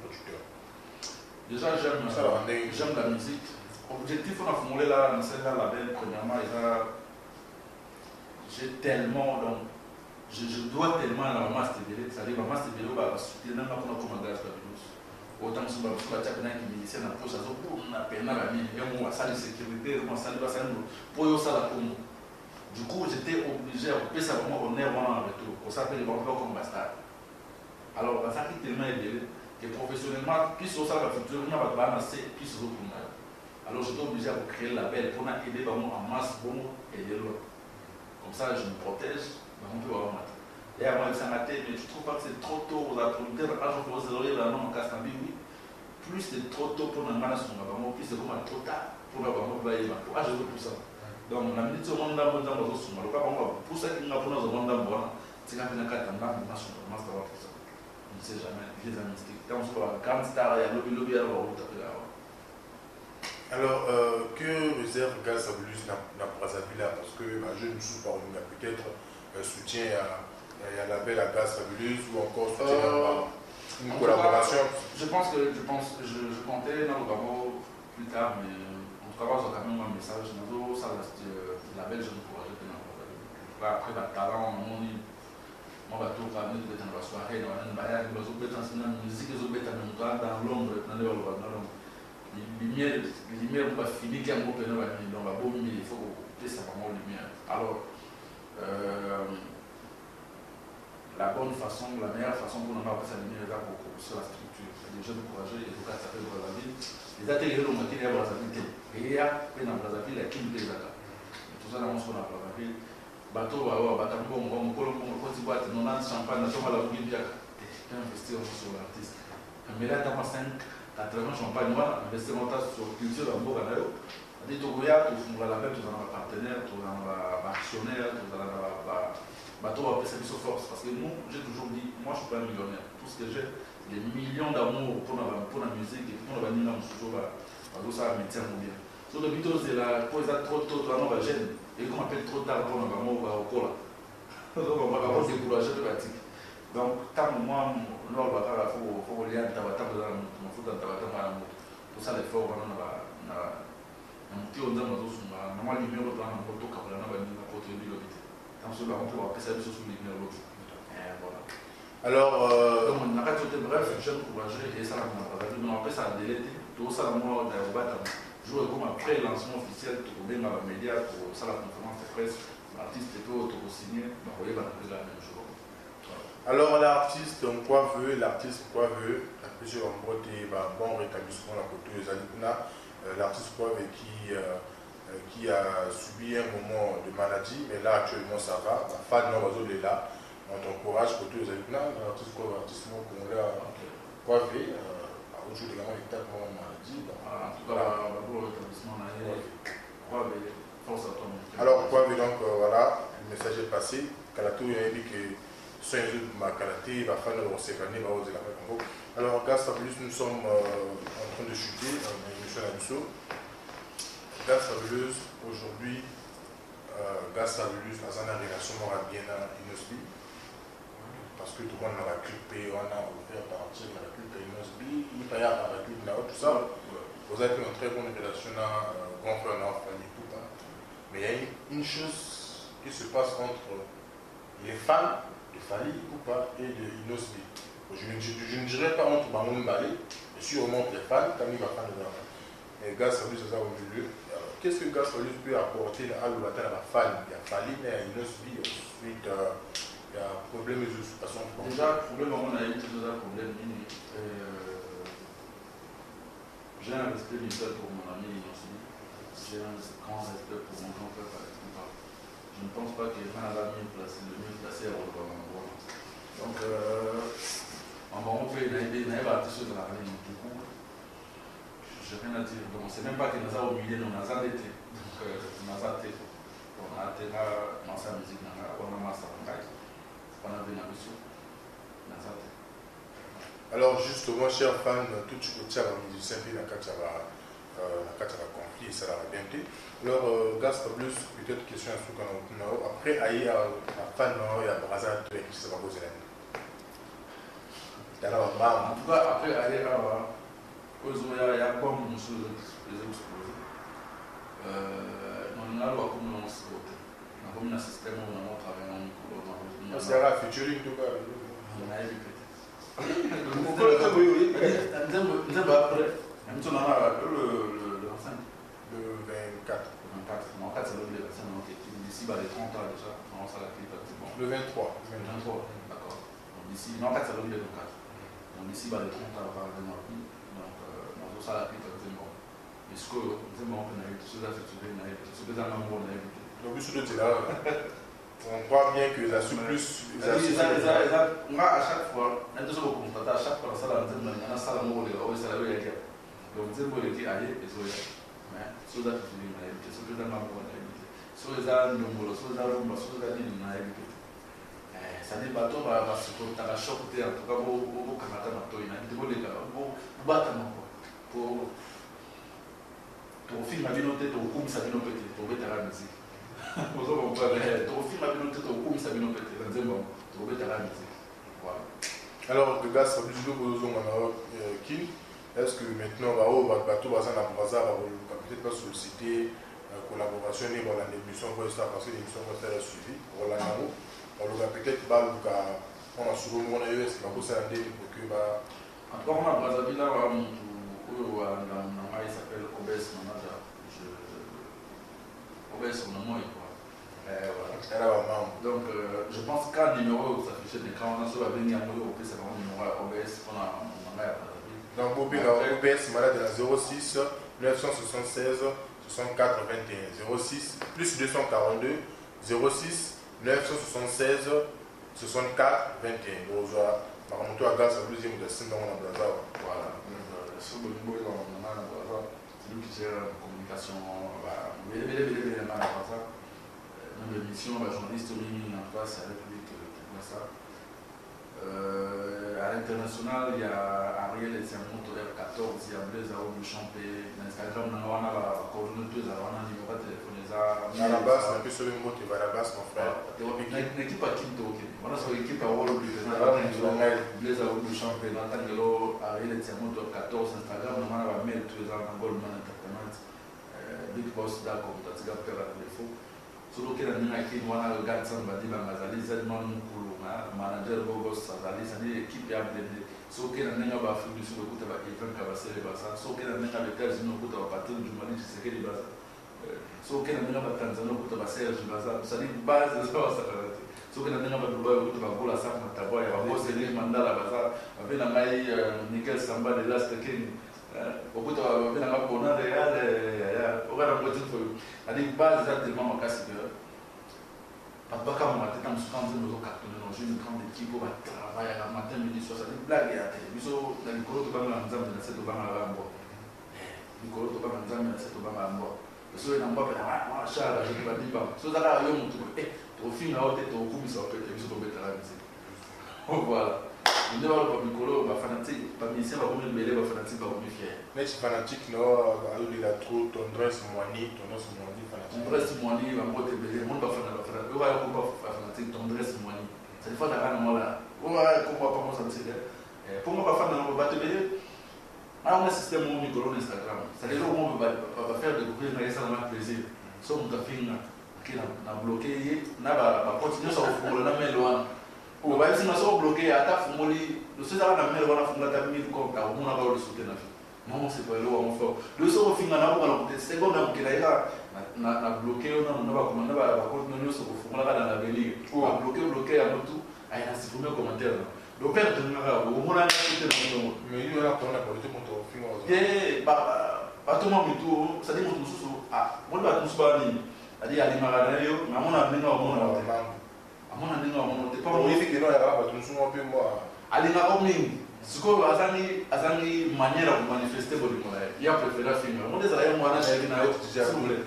producteur? Déjà, j'aime la musique. Objectif, on a formulé là, dans cette label, premièrement, j'ai tellement, donc, je dois tellement à la maman Stébélé, c'est-à-dire la maman Stébélé va soutenir même quand on a comme Gaz Sableuse. autant que ce soit qui militaire dans la poche, on a peine à la mine, et on a ça de sécurité, on a ça de bassin pour ça la Congo. Du coup, j'étais obligé à couper ça vraiment honneur en retour. Pour ça, les banques comme bastard. Alors, ça qui tellement aidé que professionnellement, puis sur ça, la future, on va balancer, puis sur le alors, j'étais obligé à créer le label pour aider en masse, pour aider l'autre. Comme ça, je me protège, on peut avoir matin. Et avant, ça m'a dit, mais tu ne trouves pas que c'est trop tôt aux autorités, quand je pose les oreilles, vraiment, en casse oui. Plus c'est trop tôt pour un manas, plus c'est comme trop tard pour un manas, ah, je veux tout ça. Donc, on a mis tout le monde dans le monde, pour ça qu'il n'y a pas de monde dans le monde, c'est quand il y a un cas de nation, on ne sait jamais, il y a des mystiques. Quand il y a lobby à la alors, que réserve Gaz Fabulous dans Brazzaville parce que je ne suis pas peut-être soutien à label à Gaz Fabulous ou encore soutien à une collaboration. Je pense que je comptais dans le Gabon plus tard, mais en tout cas, j'ai quand même un message. Dans ça reste label, je ne pourrais pas. Après, le talent, on va tout ramener dans la soirée, dans la musique, dans l'ombre, dans l'ombre. Les lumières vont finir qu'un groupe dans la bombe, il faut que ça vraiment lumière. Alors, la bonne façon, la meilleure façon pour nous avoir sa lumière là pour sur la structure. Les jeunes courageux, les cas ça fait Brazzaville. Les ateliers de moitié à Brazzaville. Et il y a dans Brazzaville la Kim des Zaka. Tout ça dans mon son à Brazzaville. Bateau, bateau, on petit boîte, non a champagne, on va la bouille bien. Investir sur l'artiste. Mais là, dans 80 champagne noir, investissement sur culture en Bourg à l'eau. On dit tout ça, tout le label, tout un partenaire, tout un actionnaire, tout un bateau à passer sur force. Parce que nous, j'ai toujours dit, moi je ne suis pas un millionnaire. Tout ce que j'ai, des millions d'amour pour la musique et pour la musique, toujours ça me tient bien. Sur le vidéo, c'est la pose trop tôt, on va gêner. Et qu'on appelle trop tard pour la maman, on va au cola. Donc on va avoir découragé de pratique. Donc, tant que moi, il faut lire un tabac dans mon foot, un tabac dans la moto. Pour ça, l'effort, on a un petit on a normalement les numéros dans la moto, quand on a une côté de l'hôpital. Tant que on peut appeler ça sur les numéros. Voilà. Alors, donc, on a pas tout bref, jeune courageux, et ça, on appelle ça délété. Tout ça, moi, jouer comme après le lancement officiel, tout bien dans les médias, pour ça, la conférence de presse, l'artiste peut auto-signer, on va la même chose. Alors l'artiste Nkwavu, à plusieurs endroits, bon rétablissement la côté de Zalipuna, l'artiste Nkwavu qui a subi un moment de maladie, mais là actuellement ça va, la fan de est là, on t'encourage côté de Zalipuna, l'artiste Nkwavu, artiste Nkwavu, aujourd'hui également il tape en maladie. En tout cas, le rétablissement Nkwavu, force à toi. Alors Nkwavu, donc voilà, le message est passé, Kalatou a dit que alors, Gaz Fabulous, nous sommes en train de chuter dans l'émission Abisso. Gaz Fabulous, aujourd'hui, Gaz Fabulous, dans une relation bien à Inosbi. Parce que tout le monde a clippé, on a ouvert par entier, on a clippé Inosbi, il y a par clip, tout ça. Vous avez une très bonne relation à grand frère, tout. Mais il y a une chose qui se passe entre les fans de Fali Ipupa et de Inosbi. Je ne dirais pas entre Bamon Balé, et sûrement les fans, comme il va faire de la Gaz Fabulous, c'est ça au milieu. Qu'est-ce que Gaz Fabulous peut apporter à la fan? Il y a Fali, mais il y a Inosbi, ensuite il y a un problème de façon. Déjà, le problème, on a eu toujours un problème. J'ai un respect mutuel pour mon ami Inosbi. J'ai un grand respect pour mon grand frère. Je ne pense pas qu'il y ait un ami le mieux placé à l'endroit. Donc, en bon, on fait une artiste de la ligne. Du coup, je n'ai rien à dire. Donc, c'est même pas que nous avons oublié, nous avons été. Donc, nous avons été. On a été là, dans sa musique, on a massé on a venu à Bissou. Alors, justement, chers fans, tout ce que tu as musicien, puis la conflit, ça l'a bien été. Alors, Gaz Fabulous, peut-être question à ce qu'on a. Après, il y a la fan, il y a Brazzaville, qui se va poser la en tout cas, après, il y a pas de choses explosées. On a comme on a un système où on travaille en micro. C'est la featuring tout cas. On a évité. Non, 4 c'est le de personnes, donc d'ici les 30 ans déjà, on ça la clip. Le 23. D'accord. D'ici, non, 4 c'est le de 4. Donc d'ici les 30 ans, on va venir donc on ça la clip, c'est bon. Mais ce que c'est bon, on a eu tout ça, c'est tout, on a eu tout ça, c'est un amour, on a eu tout. Donc, vous êtes là, on croit bien que la surplus. Moi, à chaque fois, on a toujours constaté, à chaque fois, ça la on a ça l'amour, on a ça la vie. Donc, c'est pour les qui allaient, et so so that is the naivete, so that mambo naivete, so that numolo, so that rumba, so that in naivete. Ça dit bateau va se porter à choc en tout cas au Canada bateau il a dit bon les gars bon battre pour film à binoter pour comme ça binoter pour mettre la musique. Vous avez compris pour film à binoter pour comme ça binoter c'est bon pour mettre la musique. Voilà. Alors le gars ça veut dire que vous avez qui est-ce que maintenant bateau va peut-être pas solliciter collaboration et la émission pour ça parce que l'émission va faire suivi pour la namo on va peut-être pas on a souvent on a eu c'est pas pour ça pour que bah en tout cas on a Brazzaville là il s'appelle Obes Manager Obes on a moins quoi donc je pense qu'un numéro s'affiche d'écran on a sur la ligne numéro c'est vraiment numéro Obes on a donc Bobby OBS malade de la 06 976 64 21 06 plus 242 06 976 64 21 bonjour par contre à grâce à deuxième de Sindon on a Brazza voilà sur le niveau on a Brazza c'est lui qui gère la communication mais l'émission la journaliste en face avec lui qui voit ça. À l'international, il y a Ariel et Tiamoto R14, il y a Blaise à Champé, Instagram, on a coordonné on a numéro de téléphone. Barabas, un peu sur le mot de Barabas, mon frère. L'équipe à Kinto, on a sur l'équipe à Wall, Blaise à Champé, Natangelo, Ariel et Tiamoto R14, Instagram, on a mail tous les ans, Goldman Entertainment, Big Boss, d'accord, tu as peur à défaut. Solo que na ninga ki wana gatsa mbadi bangazali zedman mukulu na manager bogos azali sani équipe ya blende so que na ninga ba Afrique du Sud kuta ba event ka ba sele ba sa so que na ninga be États-Unis kuta ba Patrick Jumani Tshisekedi ba so que na ninga ba Tanzania kuta ba Serge Baza sani base za ba sa so que na ninga ba Dubai kuta ba Gola Sak Matabo ya ba Mosele Mandala Baza ba bena ngai Nickel Samba de Last King okuta ba bena nga bona de ya ogara ngotin fo ani base za tellement makasi que papa comme matin dans ce temps nous cartonner dans une grande équipe pour travailler à matin midi soir ça des blagues à télé biso dans le colo to banga nzambe na seto banga rambo le colo to banga nzambe na seto banga rambo so ina mbape na shara je ba diba so za yo mutu to finga wote to kumisa opete biso to betala biso voilà on doit pas le colo ba fanatique pas misé ba comme belé ba fanatique ba comme fier mais fanatique no il a trop tendresse moini fanatique tendresse moini ba mote belé monde ba fanatique on va fanatique tendresse moini ça des fois la rana mola on va comment pas moi ça me c'est pour moi ba fanatique ba te belé alors on a système mon micro Instagram ça les gens on va faire découvrir na ça na plaisir so on ta finga qui na bloquer na ba continuer ça au fond na melo o ba isi maso bloqué ata fumoli le seza na melo wana funga ta 1000 compte au mona ba le soutenir non c'est pas le on fait le so finga na ba na seconde na kila na bloqué on ba comment na ba continuer so fumala ka na beli ba bloqué ya motu ay na sifume commentaire le père de ngara au mona na soutenir mais il y a pour la politique pour finga eh ba to mo mitu ça dit motu susu ah mo ba musu ba ni adi ali magana yo na mona ninga o mona amona ninga o te pa mo que non era ba tunsu mo pe mo ali na o mingi siko azangi manière de manifester boli mo il a préféré finir on des ailleurs moi na chéri na yo s'il vous plaît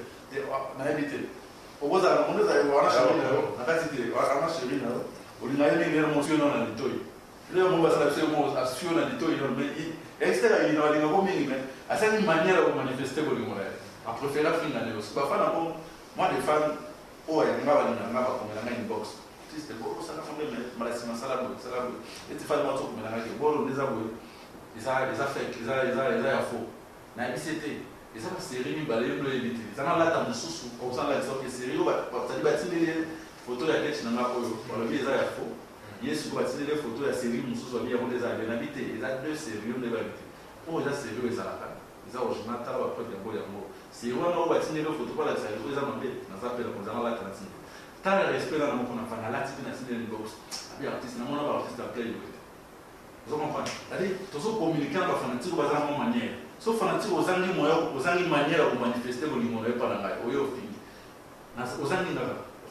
na éviter oboza on des ailleurs wana chéri na katite wana chéri na oli na yemi ngere mo sio na litoi le mo ba sa mo asio na litoi no mais extra il no linga ko mingi mais azangi manière de manifester boli mo a préféré finir na yo c'est pas fan bon moi les fans oh ya ngaba comme la inbox c'est bon ça na fondé mais malheureusement ça là et tu fais moi tout mais là que bon les aboués ils a fait ils a faux na ICT ils a série ni balé no éviter ça na la table sous comme ça là ils sont série ça dit bâti les photos ya ketch na ngako yo voilà ils a faux il y a ce qu'on va tirer les photos, la série, nous sommes bien, on les a bien habités. Il y a 2 séries, on les a habités. Oh, il y a série, ils ont la canne. Ils ont original, il y a pas de bon. Si on a tirer les photos, voilà, ça, ils ont demandé, on a appelé, on a la canne. Tant le respect dans le monde, on a fait la type de la box. Il y a artiste, on a artiste à plein. Vous comprenez? C'est-à-dire, tous ceux communiquent en fanatique, on va faire une manière. Sauf fanatique, aux années manière à manifester, on ne pas la maille. Aux années,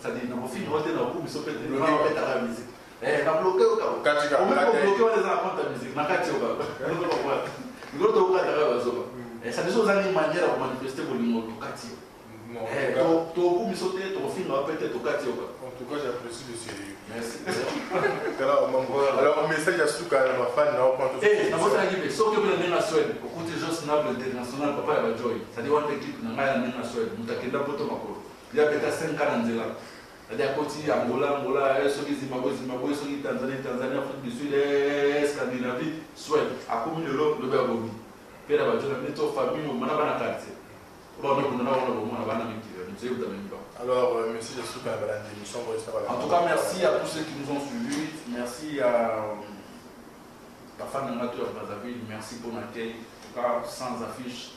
c'est-à-dire, dans le film, on va être dans le coup, mais sauf que on va mettre à la musique. Eh, on a bloqué au cas. On va bloquer les enfants de la musique. On a gâté au cas. Nous avons gâté au cas. Et ça dit aux années manière à manifester, on ne pas gâté. Eh, tu as mis sauter, ton film va peut-être au gâté au cas. En tout cas, j'apprécie le sérieux. Merci. Alors, un message à Souka, ma fan, n'a pas de eh, dans votre équipe, sauf que vous avez un Suède, au côté juste Nable international, papa et Joy. C'est-à-dire, on a une équipe, on a un Suède, nous avons un peu de makoro. Il y a peut-être 5 ans de là. C'est-à-dire, à côté, Angola, Zimbabwe, Tanzanie, Afrique du Sud, Scandinavie, Suède, à commune de l'Europe, le Bergobi. Père Abadjola, notre famille, on a un quartier. Alors, merci de ce l'émission. En tout cas, merci à tous ceux qui nous ont suivis. Merci à la femme de Nature Brazzaville. Merci pour l'accueil. En tout cas, sans affiche,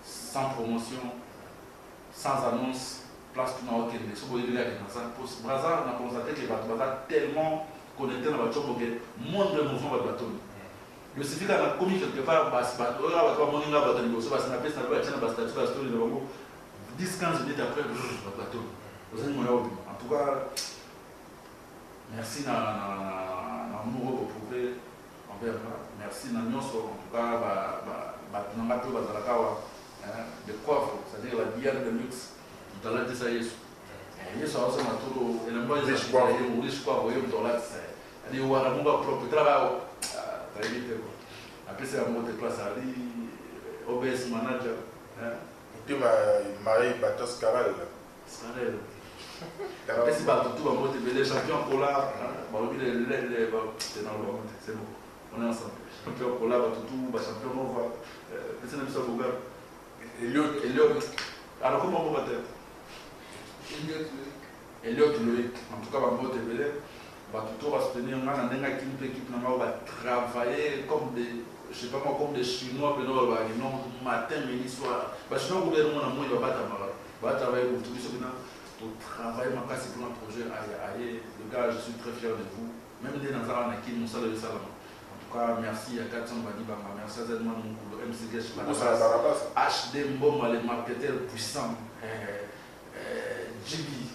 sans promotion, sans annonce, place pour nous. Si vous voulez aller dans ça, Brazza, on a constaté que les bateaux tellement connectés dans le bateau que le monde de mouvement de bateau. Il suffit qu'on a commis quelque part, on a 10-15 minutes après, le bateau. En tout cas, merci à nous retrouver envers merci à nous. En tout cas, de coiffe, c'est-à-dire la bière de luxe, tout à l'heure de ça, il y a ça aussi, il y a un bon espoir, il y a un espoir, il y a un espoir, il y a un propre travail. Après, c'est un mot de classe à lui, OBS manager. Tu m'as marié Batos Scarel. Scarel. Après, c'est pas tout, on va les champions pour là. C'est dans le monde, c'est bon. On est ensemble. Champion pour là, tout, champion Nova. C'est un épisode Bougar. Elliot. Alors, comment on va faire? Elliot Loïc. En tout cas, on va tout va se tenir. On a une équipe qui va travailler comme des. Je ne sais pas moi, comme des Chinois, non, matin, midi, soir. Sinon, vous verrez, on va travailler pour tout ce qui pour travailler ma classe pour un projet. Le gars, je suis très fier de vous. Même des Nazarans qui nous saluent le salam. En tout cas, merci à 400 Badibanga, merci à Zedman Moukoulo, MC Gesh Barabas, HD Mboma, les marketeurs puissants, Jibi,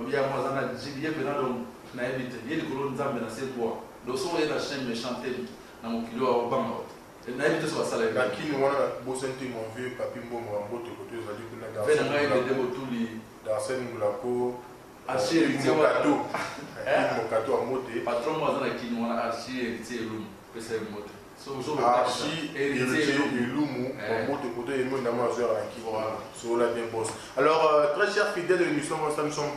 Biamazana, Jibi, Benado, Naïbite, il y a des colonnes d'âme dans cette voix. Le son est la chaîne méchante dans mon kilo à Obama. Et Naïbite soit salé. Qui nous a bossé mon vieux papi Mboma, en botte côté, vous allez qu'on a gardé. D'arsène Moulako, Aché Mokato, Mokato à moté. Patron moi dans qui nous a aché héritier Loum, PC moté. Archi héritier Loumou, en moté côté et nous n'avons pas qui voilà sur la bien boss. Alors très chers fidèles de l'émission, nous sommes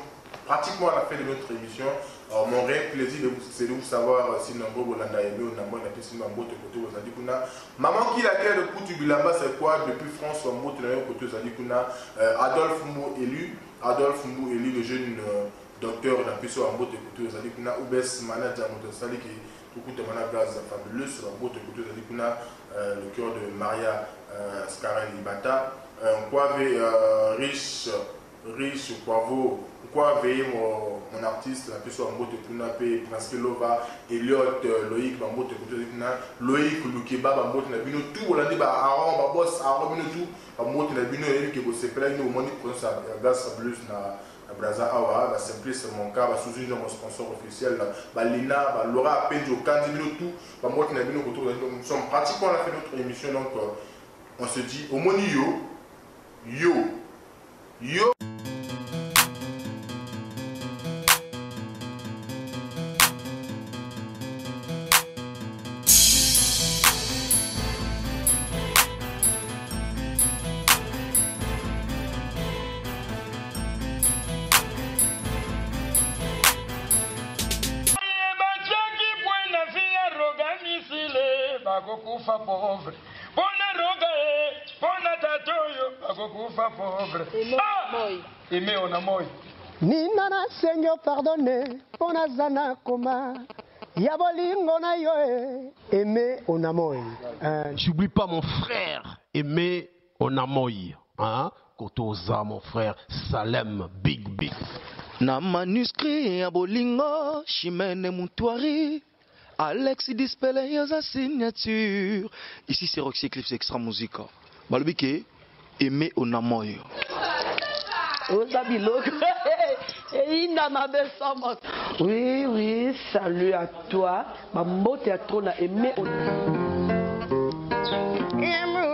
pratiquement à la fin de notre émission. Alors, mon réel plaisir c'est de vous savoir si Nambo Bolanda aimé ou Nambo n'a pas si Nambo te côté aux Adikuna. Maman qui laquelle le coup du Bilamba c'est quoi depuis France ou Nambo te côté aux Adikuna. Adolphe Mou élu le jeune docteur n'a pu sur Nambo te côté aux Adikuna. Oubès manager Motosali qui tout de mana gaz fabuleux sur Nambo te côté aux Adikuna. Le cœur de Maria Scarel Ibata. Quoi riche Quavo. Pourquoi veiller mon artiste, la personne en moto kuna pe Prince-Lova, Elliot, Loïc, en moto kuna, Loïc, Lukeba, en moto na bino tout, on a dit Aaron, ma boss, Aaron bino tout, en moto na bino et que vous s'appelez nous au moins pour ça, gaz fabuleuse na Brazza Awa, la Simplice mon cas, va sous une mon sponsor officiel, Lina, Laura Penjo, Kandi bino tout, en moto na bino autour, nous sommes pratiquement à la fin de notre émission donc on se dit au moins yo. Kufa pauvre, bona roga bona tatoyo, agokufa pauvre. Aimé on a moi. Nina na Seigneur pardonné, bona zana koma. Yabolingo na yo, aimé Onamoy. J'oublie pas mon frère, Aimé Onamoy. Hein? Kotoza, mon frère, Salem, big. Na manuscrit ya bolingo, Chimène Moutouari, Alex Dispele yoza signature. Ici c'est Roxy Eclipse Extra Musica. Balubike, Aimé Onamoy. Oui, salut à toi. Mambo théâtre a aimé. Aimé